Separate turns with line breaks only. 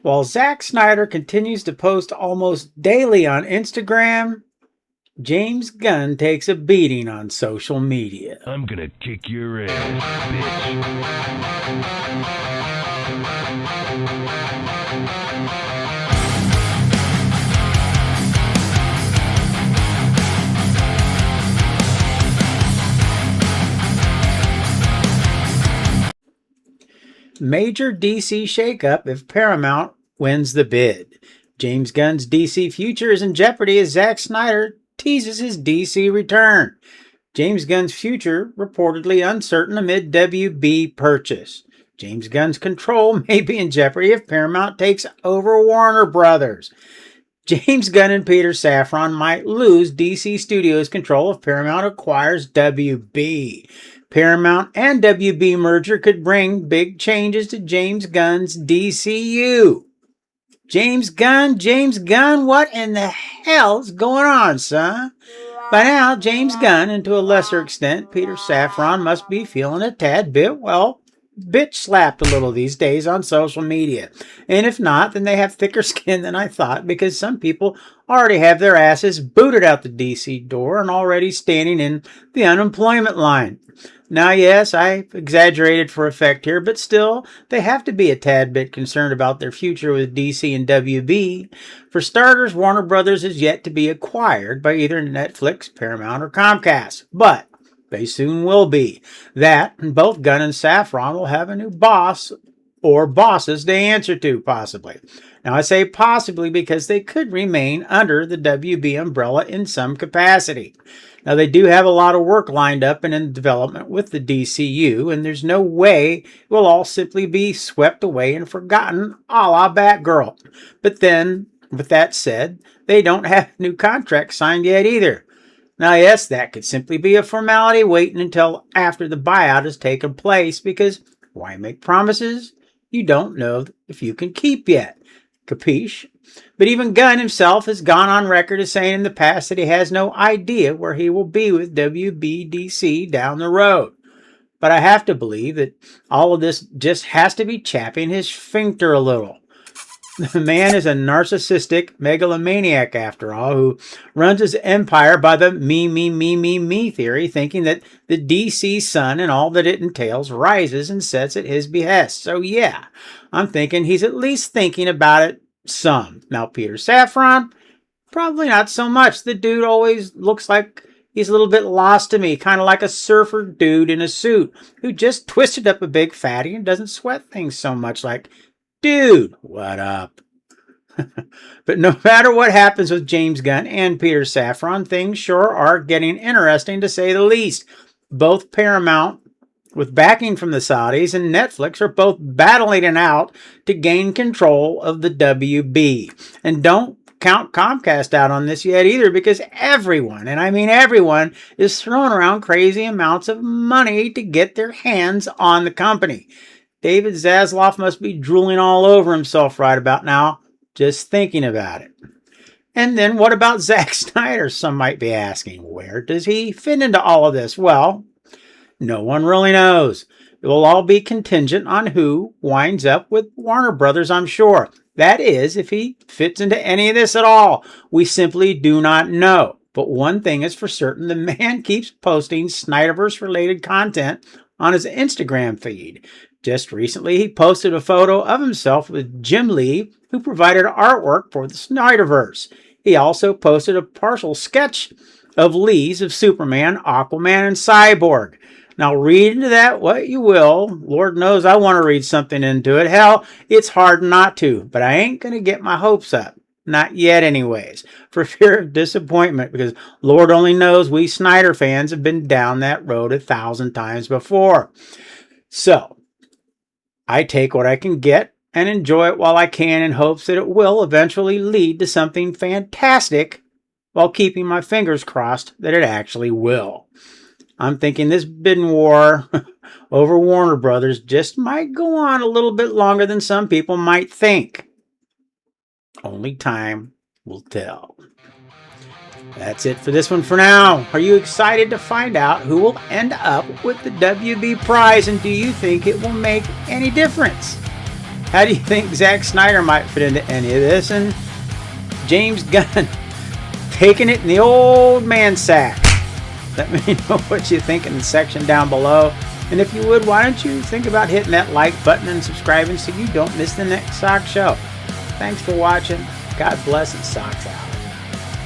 While Zack Snyder continues to post almost daily on Instagram, James Gunn takes a beating on social media.
I'm gonna kick your ass, bitch.
Major DC shakeup if Paramount wins the bid. James Gunn's DC future is in jeopardy as Zack Snyder teases his DC return. James Gunn's future reportedly uncertain amid WB purchase. James Gunn's control may be in jeopardy if Paramount takes over Warner Brothers. James Gunn and Peter Safran might lose DC Studios control if Paramount acquires WB. Paramount and WB merger could bring big changes to James Gunn's DCU. James Gunn, what in the hell is going on, son? By now, James Gunn, and to a lesser extent, Peter Safran, must be feeling a tad bit, bitch slapped a little these days on social media. And if not, then they have thicker skin than I thought, because some people already have their asses booted out the DC door and already standing in the unemployment line. Now, yes, I exaggerated for effect here, but still, they have to be a tad bit concerned about their future with DC and WB. For starters, Warner Brothers is yet to be acquired by either Netflix, Paramount, or Comcast, but they soon will be. That, and both Gunn and Safran will have a new boss or bosses to answer to, possibly. Now, I say possibly because they could remain under the WB umbrella in some capacity. Now, they do have a lot of work lined up and in development with the DCU, and there's no way it will all simply be swept away and forgotten a la Batgirl. But then, with that said, they don't have new contracts signed yet either. Now, yes, that could simply be a formality waiting until after the buyout has taken place, because why make promises you don't know if you can keep yet? Capiche? But even Gunn himself has gone on record as saying in the past that he has no idea where he will be with WBDC down the road. But I have to believe that all of this just has to be chapping his sphincter a little. The man is a narcissistic megalomaniac, after all, who runs his empire by the me theory, thinking that the DC sun and all that it entails rises and sets at his behest. So yeah, I'm thinking he's at least thinking about it some. Now, Peter Safran, probably not so much. The dude always looks like he's a little bit lost to me, kind of like a surfer dude in a suit who just twisted up a big fatty and doesn't sweat things so much. Like, dude, what up? But no matter what happens with James Gunn and Peter Safran, things sure are getting interesting, to say the least. Both Paramount, with backing from the Saudis, and Netflix are both battling it out to gain control of the WB. And don't count Comcast out on this yet either, because everyone, and I mean everyone, is throwing around crazy amounts of money to get their hands on the company. David Zaslav must be drooling all over himself right about now, just thinking about it. And then what about Zack Snyder, some might be asking? Where does he fit into all of this? Well, no one really knows. It will all be contingent on who winds up with Warner Brothers, I'm sure. That is, if he fits into any of this at all. We simply do not know. But one thing is for certain, the man keeps posting Snyderverse-related content on his Instagram feed. Just recently, he posted a photo of himself with Jim Lee, who provided artwork for the SNYDERVERSE. He also posted a partial sketch of Lee's of Superman, Aquaman, and Cyborg. Now, read into that what you will. Lord knows I want to read something into it. Hell, it's hard not to, but I ain't going to get my hopes up. Not yet anyways, for fear of disappointment, because Lord only knows we Snyder fans have been down that road 1,000 times before. So, I take what I can get and enjoy it while I can, in hopes that it will eventually lead to something fantastic, while keeping my fingers crossed that it actually will. I'm thinking this bidding war over Warner Brothers just might go on a little bit longer than some people might think. Only time will tell. That's it for this one for now. Are you excited to find out who will end up with the WB prize, and do you think it will make any difference? How do you think Zack Snyder might fit into any of this? And James Gunn taking it in the old man sack. Let me know what you think in the section down below. And if you would, why don't you think about hitting that like button and subscribing so you don't miss the next Sock Show. Thanks for watching. God bless and socks out.